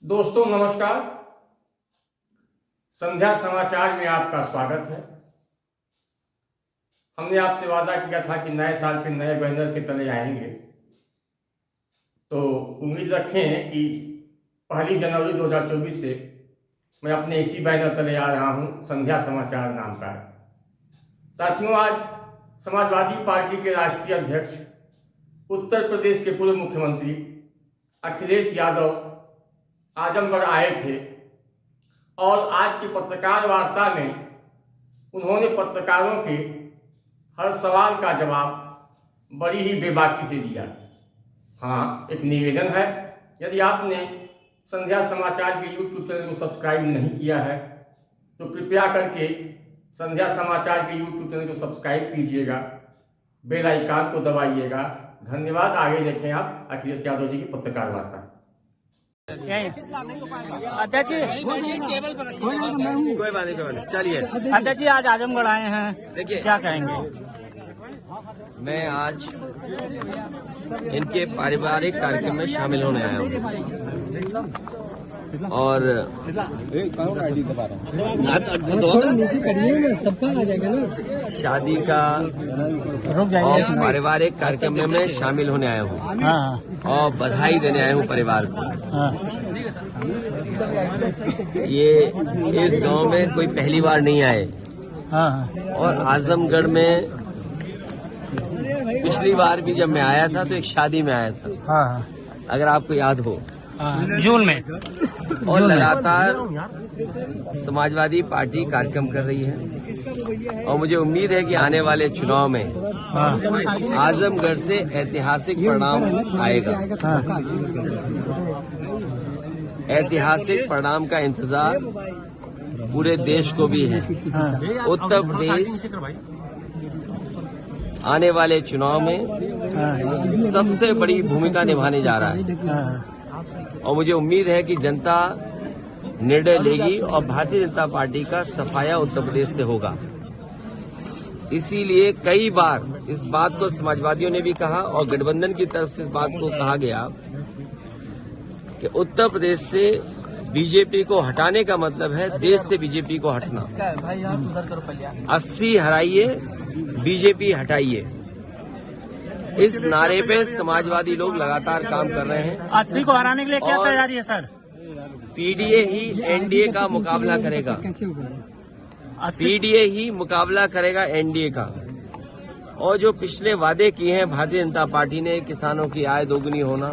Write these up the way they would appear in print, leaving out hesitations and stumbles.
दोस्तों नमस्कार। संध्या समाचार में आपका स्वागत है। हमने आपसे वादा किया था कि नए साल के नए बैनर के तले आएंगे, तो उम्मीद रखें कि 1 जनवरी 2024 से मैं अपने इसी बैनर तले आ रहा हूं, संध्या समाचार नाम का। साथियों, आज समाजवादी पार्टी के राष्ट्रीय अध्यक्ष, उत्तर प्रदेश के पूर्व मुख्यमंत्री अखिलेश यादव आजमगढ़ आए थे और आज की पत्रकार वार्ता में उन्होंने पत्रकारों के हर सवाल का जवाब बड़ी ही बेबाकी से दिया। हाँ, एक निवेदन है, यदि आपने संध्या समाचार के YouTube चैनल को सब्सक्राइब नहीं किया है तो कृपया करके संध्या समाचार के YouTube चैनल को सब्सक्राइब कीजिएगा, बेल आइकन को दबाइएगा। धन्यवाद। आगे देखें आप अखिलेश यादव जी की पत्रकार वार्ता। अध्यक्ष जी, कोई बात नहीं, चलिए। अध्यक्ष जी आज आजमगढ़ आए हैं, देखिए क्या कहेंगे? मैं आज इनके पारिवारिक कार्यक्रम में शामिल होने आया हूँ और शादी का और पारिवारिक कार्यक्रम में मैं शामिल होने आया हूँ और बधाई देने आया हूँ परिवार को। ये इस गांव में कोई पहली बार नहीं आए और आजमगढ़ में पिछली बार भी जब मैं आया था तो एक शादी में आया था, अगर आपको याद हो, जून में। और लगातार समाजवादी पार्टी कार्यक्रम कर रही है और मुझे उम्मीद है कि आने वाले चुनाव में आजमगढ़ से ऐतिहासिक परिणाम आएगा। ऐतिहासिक परिणाम का इंतजार पूरे देश को भी है। उत्तर प्रदेश आने वाले चुनाव में सबसे बड़ी भूमिका निभाने जा रहा है और मुझे उम्मीद है कि जनता निर्णय लेगी और भारतीय जनता पार्टी का सफाया उत्तर प्रदेश से होगा। इसीलिए कई बार इस बात को समाजवादियों ने भी कहा और गठबंधन की तरफ से इस बात को कहा गया कि उत्तर प्रदेश से बीजेपी को हटाने का मतलब है देश से बीजेपी को हटना। 80 हराइए, बीजेपी हटाइए, इस नारे पे समाजवादी लोग लगातार काम कर रहे हैं। 80 को हराने के लिए क्या तैयारी है सर? पीडीए ही एनडीए का मुकाबला करेगा। पीडीए ही मुकाबला करेगा एनडीए का। और जो पिछले वादे किए हैं भारतीय जनता पार्टी ने, किसानों की आय दोगुनी होना,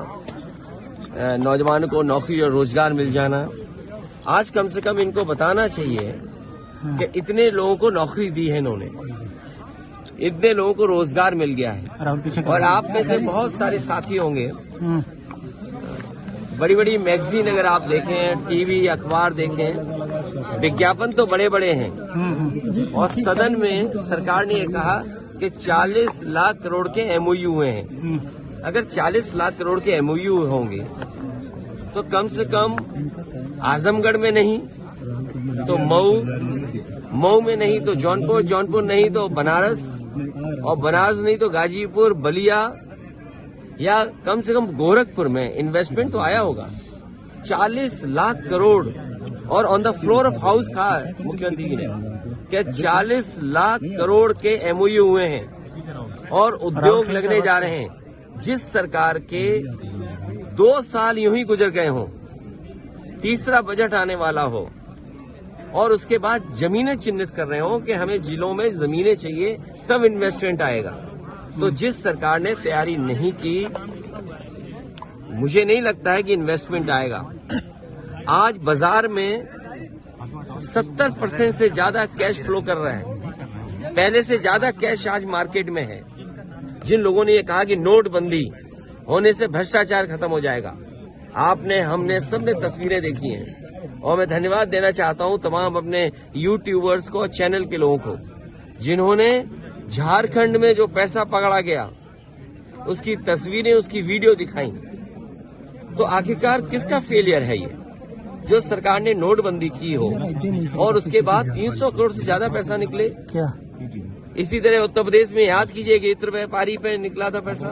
नौजवानों को नौकरी और रोजगार मिल जाना, आज कम से कम इनको बताना चाहिए कि इतने लोगों को नौकरी दी है इन्होंने, इतने लोगों को रोजगार मिल गया है। और आप में से बहुत सारे साथी होंगे, बड़ी बड़ी मैगजीन अगर आप देखें, टीवी अखबार देखें, विज्ञापन तो बड़े बड़े हैं और सदन में सरकार ने कहा कि 40 लाख करोड़ के एमओयू हुए हैं। अगर 40 लाख करोड़ के एमओयू होंगे तो कम से कम आजमगढ़ में नहीं तो मऊ में नहीं तो जौनपुर नहीं तो बनारस, और बनारस नहीं तो गाजीपुर, बलिया या कम से कम गोरखपुर में इन्वेस्टमेंट तो आया होगा। 40 लाख करोड़ और on the floor of house कहा मुख्यमंत्री जी ने कि 40 लाख करोड़ के एमओयू हुए हैं और उद्योग लगने जा रहे हैं। जिस सरकार के 2 साल यूं ही गुजर गए हों, तीसरा बजट आने वाला हो और उसके बाद जमीनें चिन्हित कर रहे हो कि हमें जिलों में जमीनें चाहिए तब इन्वेस्टमेंट आएगा, तो जिस सरकार ने तैयारी नहीं की, मुझे नहीं लगता है कि इन्वेस्टमेंट आएगा। आज बाजार में 70% से ज्यादा कैश फ्लो कर रहा है, पहले से ज्यादा कैश आज मार्केट में है। जिन लोगों ने ये कहा कि नोटबंदी होने से भ्रष्टाचार खत्म हो जाएगा, आपने, हमने, सबने तस्वीरें देखी हैं और मैं धन्यवाद देना चाहता हूं तमाम अपने यूट्यूबर्स को और चैनल के लोगों को, जिन्होंने झारखंड में जो पैसा पकड़ा गया उसकी तस्वीरें, उसकी वीडियो दिखाई। तो आखिरकार किसका फेलियर है ये? जो सरकार ने नोटबंदी की हो और उसके बाद 300 करोड़ से ज्यादा पैसा निकले क्या? इसी तरह उत्तर प्रदेश में याद कीजिए कि इत्र व्यापारी पे निकला था पैसा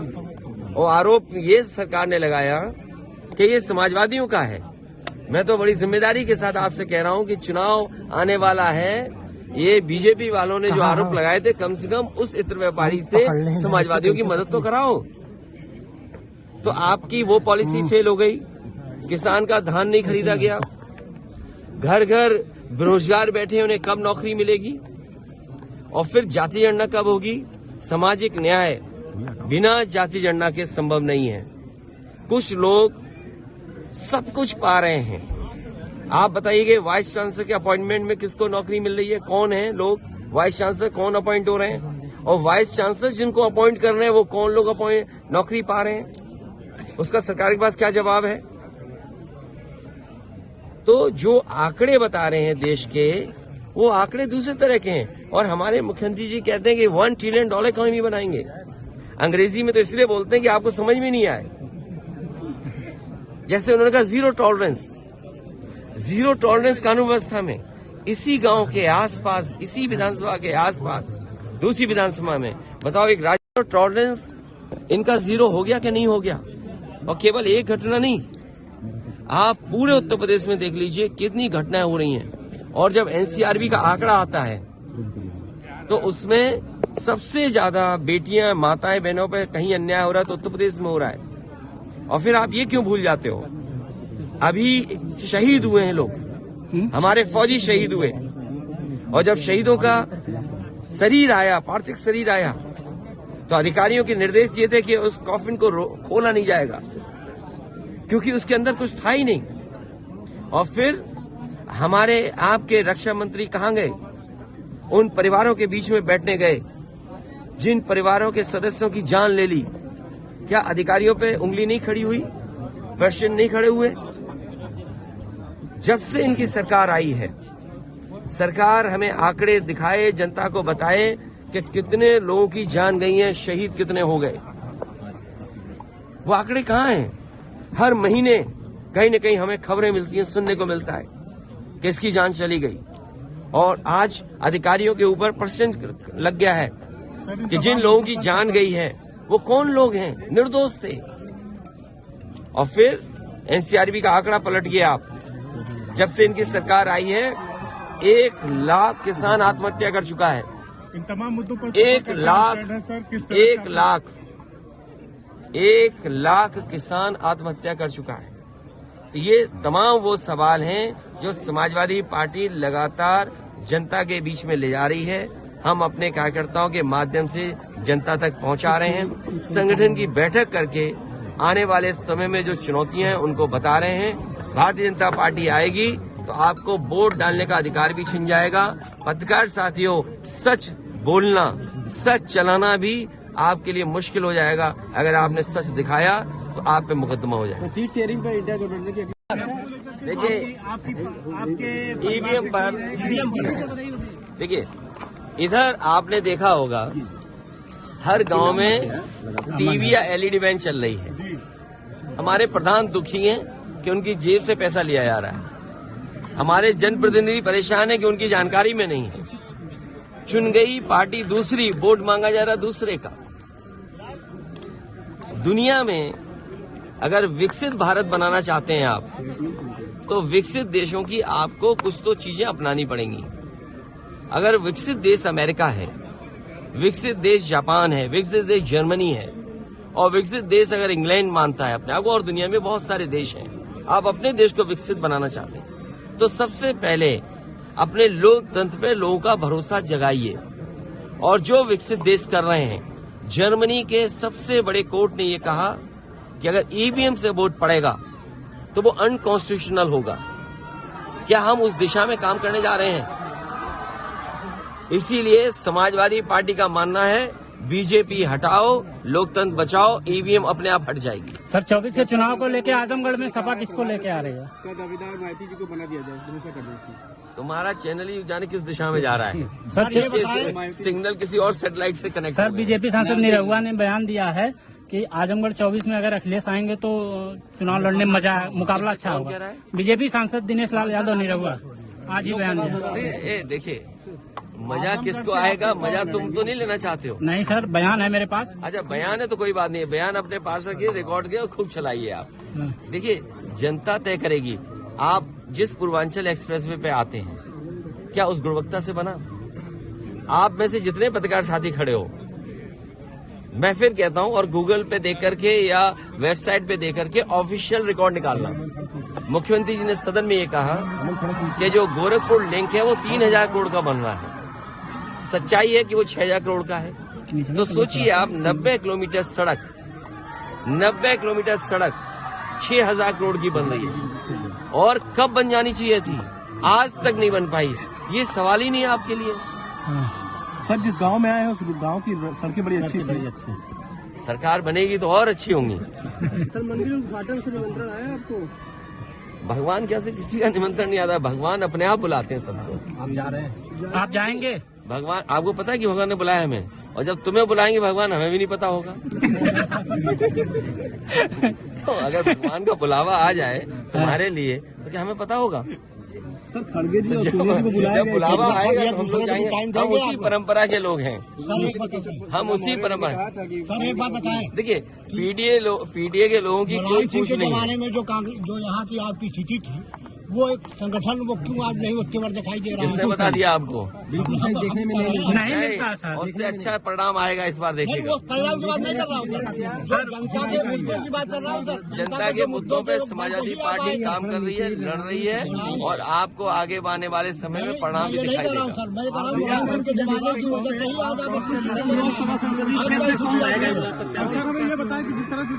और आरोप ये सरकार ने लगाया कि ये समाजवादियों का है। मैं तो बड़ी जिम्मेदारी के साथ आपसे कह रहा हूं कि चुनाव आने वाला है। ये बीजेपी वालों ने जो आरोप लगाए थे, कम से कम उस इत्र व्यापारी से समाजवादियों की मदद तो कराओ। तो आपकी वो पॉलिसी फेल हो गई, किसान का धान नहीं खरीदा गया, घर घर बेरोजगार बैठे, उन्हें कब नौकरी मिलेगी, और फिर जाति जनगणना कब होगी? सामाजिक न्याय बिना जाति जनगणना के संभव नहीं है। कुछ लोग सब कुछ पा रहे हैं। आप बताइए, वाइस चांसलर के अपॉइंटमेंट में किसको नौकरी मिल रही है? कौन है लोग वाइस चांसलर? कौन अपॉइंट हो रहे हैं? और वाइस चांसलर जिनको अपॉइंट कर रहे हैं वो कौन लोग नौकरी पा रहे हैं? उसका सरकार के पास क्या जवाब है? तो जो आंकड़े बता रहे हैं देश के, वो आंकड़े दूसरे तरह के हैं। और हमारे मुख्यमंत्री जी कहते हैं कि $1 ट्रिलियन इकोनॉमी बनाएंगे। अंग्रेजी में तो इसलिए बोलते हैं कि आपको समझ में नहीं आए। जैसे उन्होंने कहा जीरो टॉलरेंस कानून व्यवस्था में, इसी गांव के आसपास, इसी विधानसभा के आसपास दूसरी विधानसभा में, बताओ एक राज्य टॉलरेंस इनका जीरो हो गया कि नहीं हो गया? और केवल एक घटना नहीं, आप पूरे उत्तर प्रदेश में देख लीजिए कितनी घटनाएं हो रही हैं। और जब एनसीआरबी का आंकड़ा आता है तो उसमें सबसे ज्यादा बेटियां, माताएं, बहनों पे कहीं अन्याय हो रहा है तो उत्तर प्रदेश में हो रहा है। और फिर आप ये क्यों भूल जाते हो? अभी शहीद हुए हैं लोग, हमारे फौजी शहीद हुए, और जब शहीदों का शरीर आया, पार्थिव शरीर आया, तो अधिकारियों के निर्देश ये थे कि उस कॉफिन को खोला नहीं जाएगा क्योंकि उसके अंदर कुछ था ही नहीं। और फिर हमारे आपके रक्षा मंत्री कहाँ गए? उन परिवारों के बीच में बैठने गए जिन परिवारों के सदस्यों की जान ले ली। क्या अधिकारियों पे उंगली नहीं खड़ी हुई? प्रश्न नहीं खड़े हुए? जब से इनकी सरकार आई है, सरकार हमें आंकड़े दिखाए, जनता को बताए कि कितने लोगों की जान गई है, शहीद कितने हो गए। वो आंकड़े कहाँ हैं? हर महीने कहीं न कहीं हमें खबरें मिलती हैं, सुनने को मिलता है कि इसकी जान चली गई। और आज अधिकारियों के ऊपर प्रश्न लग गया है कि जिन लोगों की जान गई है वो कौन लोग हैं? निर्दोष थे। और फिर एनसीआरबी का आंकड़ा पलट गया। आप जब से इनकी सरकार आई है 1 लाख किसान आत्महत्या कर चुका है। इन तमाम मुद्दों पर 1 लाख किसान आत्महत्या कर चुका है। तो ये तमाम वो सवाल हैं जो समाजवादी पार्टी लगातार जनता के बीच में ले जा रही है। हम अपने कार्यकर्ताओं के माध्यम से जनता तक पहुंचा रहे हैं। संगठन की बैठक करके आने वाले समय में जो चुनौतियां हैं उनको बता रहे हैं। भारतीय जनता पार्टी आएगी तो आपको वोट डालने का अधिकार भी छिन जाएगा। पत्रकार साथियों, सच बोलना, सच चलाना भी आपके लिए मुश्किल हो जाएगा। अगर आपने सच दिखाया तो आप पे मुकदमा हो जाएगा। सीट शेयरिंग पर इंडिया गठबंधन की देखिए, आपके ईवीएम पर देखिए, इधर आपने देखा होगा हर गांव में टीवी या एलईडी वैन चल रही है। हमारे प्रधान दुखी हैं कि उनकी जेब से पैसा लिया जा रहा है। हमारे जनप्रतिनिधि परेशान है कि उनकी जानकारी में नहीं है। चुन गई पार्टी दूसरी, वोट मांगा जा रहा दूसरे का। दुनिया में अगर विकसित भारत बनाना चाहते हैं आप, तो विकसित देशों की आपको कुछ तो चीजें अपनानी पड़ेंगी। अगर विकसित देश अमेरिका है, विकसित देश जापान है, विकसित देश जर्मनी है, और विकसित देश अगर इंग्लैंड मानता है अपने आप को, और दुनिया में बहुत सारे देश हैं, आप अपने देश को विकसित बनाना चाहते हैं तो सबसे पहले अपने लोकतंत्र पे लोगों का भरोसा जगाइए। और जो विकसित देश कर रहे हैं, जर्मनी के सबसे बड़े कोर्ट ने यह कहा कि अगर ईवीएम से वोट पड़ेगा तो वो अनकॉन्स्टिट्यूशनल होगा। क्या हम उस दिशा में काम करने जा रहे हैं? इसीलिए समाजवादी पार्टी का मानना है बीजेपी हटाओ, लोकतंत्र बचाओ, ईवीएम अपने आप हट जाएगी। सर 24 के चुनाव को लेके आजमगढ़ में सपा किसको लेके आ रही है? क्या दावेदार माइती जी को बना दिया जाए? तुम्हारा चैनल ही जाने किस दिशा में जा रहा है। सर इसके सिग्नल किसी और सैटेलाइट से कनेक्ट। सर बीजेपी सांसद निरहुआ ने बयान दिया है कि आजमगढ़ 24 में अगर अखिलेश आएंगे तो चुनाव लड़ने में मुकाबला अच्छा होगा। बीजेपी सांसद दिनेश लाल यादव निरहुआ आज ही बयान दिया। देखिए, मजा किसको आएगा? मजा तुम तो नहीं लेना चाहते हो। नहीं सर, बयान है मेरे पास। अच्छा, बयान है तो कोई बात नहीं है, बयान अपने पास रखिए, रिकॉर्ड किया और खूब चलाइए आप। देखिए, जनता तय करेगी। आप जिस पूर्वांचल एक्सप्रेसवे पे आते हैं, क्या उस गुणवत्ता से बना? आप में से जितने पत्रकार साथी खड़े हो, मैं फिर कहता हूं, और गूगल पे देख करके या वेबसाइट पे देख करके ऑफिशियल रिकॉर्ड निकालना। मुख्यमंत्री जी ने सदन में ये कहा कि जो गोरखपुर लिंक है वो 3000 करोड़ का बन रहा है। सच्चाई है कि वो 6000 करोड़ का है। तो सोचिए आप, 90 किलोमीटर सड़क 6000 करोड़ की बन रही है, और कब बन जानी चाहिए थी, आज तक नहीं बन पाई। ये सवाल ही नहीं है आपके लिए। सर, जिस गांव में आए हैं उस गांव की सड़कें बड़ी अच्छी थी। सरकार बनेगी तो और अच्छी होंगी। सर, मंदिर उद्घाटन से निमंत्रण आया आपको? भगवान क्या से किसी का निमंत्रण नहीं आता, भगवान अपने आप बुलाते हैं सबको। आप जा रहे हैं? आप जाएंगे? भगवान, आपको पता है कि भगवान ने बुलाया हमें, और जब तुम्हें बुलाएंगे भगवान, हमें भी नहीं पता होगा। तो अगर भगवान का बुलावा आ जाए तुम्हारे लिए, तो क्या हमें पता होगा? सर, खड़गे जी और सूर्य जी को बुलाया जब गया, बुलावा इस बार आएगा या तो हम दूसरे लोग को जाएंगे। टाइम हम देंगे उसी आप? परंपरा के लोग हैं, सर, एक बात बताइए। हम उसी परंपरा। सर एक बात बताएं, देखिए, पीडीए के लोगों की कोई सिंह पूछ के नहीं है। जमाने में जो यहाँ की आपकी स्थिति थी, वो एक संगठन, वो क्यों आज नहीं उसके बार दिखाई दे रहा किसने है? बता दिया आपको? बिल्कुल सही देखने में नहीं नहीं मिलता सर। उससे अच्छा परिणाम आएगा इस बार, नहीं, देखिएगा। वो परिणाम की बात नहीं कर रहा हूँ सर, जनता के मुद्दों की बात कर रहा हूँ सर। जनता के मुद्दों पे समाजवादी पार्टी काम कर रही है, लड़ रही है, और आपको आगे आने वाले समय में परिणाम भी मैं ये नहीं दिखाई कर रहा हूँ देगा। सर, मैं कह रहा हूँ सिंह के जमाने की वजह से ही आज आप लोकसभा संसदीय क्षेत्र में कौन रहेगा? सर, हमें ये बताएं कि जिस तरह से